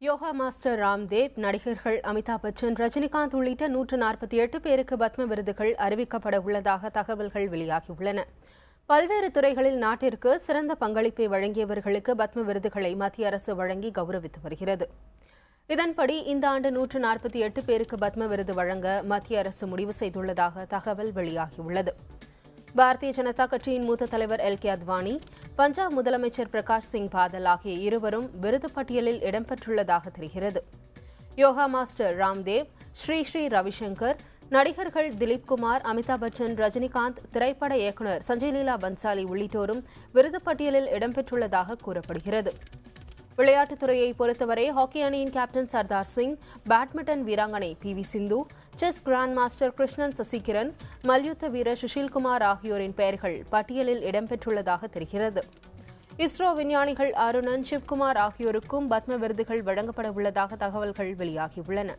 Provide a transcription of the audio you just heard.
Yoga master Ramdev, நடிகர்கள் அமிதாப் பச்சன், ரஜினிகாந்த் உள்ளிட்ட 148 பேருக்கு பத்ம விருதுகள் அறிவிக்கப்பட உள்ளதாக தகவல்கள் வெளியாகியுள்ளன. பல்வேறு துறைகளில் நாட்டிற்கு சிறந்த பங்களிப்பை வழங்கியவர்களுக்கு பத்ம விருதுகளை மத்திய அரசு வழங்கி கௌரவித்து வருகிறது. இதன்படி இந்த ஆண்டு 148 பேருக்கு பத்ம விருது வழங்க மத்திய அரசு முடிவு செய்துள்ளதாக தகவல் வெளியாகியுள்ளது. பாரதிய ஜனதா கட்சியின் மூத்த தலைவர் எல். கே. அத்வானி, பஞ்சாப் முதலமைச்சர் பிரகாஷ் சிங் பாதல் ஆகிய இருவரும் விருது பட்டியலில் இடம்பெற்றுள்ளதாக தெரிகிறது. யோகா மாஸ்டர் ராம்தேவ், ஸ்ரீ ரவிசங்கர், நடிகர்கள் திலீப் குமார், அமிதாப் பச்சன், ரஜினிகாந்த், திரைப்பட இயக்குநர் சஞ்சய் லீலா பன்சாலி உள்ளிட்டோரும் விருது பட்டியலில் இடம்பெற்றுள்ளதாக கூறப்படுகிறது. விளையாட்டுத்துறையை பொறுத்தவரை ஹாக்கி அணியின் கேப்டன் சர்தார் சிங், பேட்மிண்டன் வீராங்கனை பி. சிந்து, செஸ் கிராண்ட் மாஸ்டர் கிருஷ்ணன் சசிகிரன், மல்யுத்த வீரர் சுஷில்குமார் ஆகியோரின் பெயர்கள் பட்டியலில் இடம்பெற்றுள்ளதாக தெரிகிறது. இஸ்ரோ விஞ்ஞானிகள் அருணன், சிவ்குமார் ஆகியோருக்கும் பத்ம விருதுகள் வழங்கப்பட உள்ளதாக தகவல்கள் வெளியாகியுள்ளன.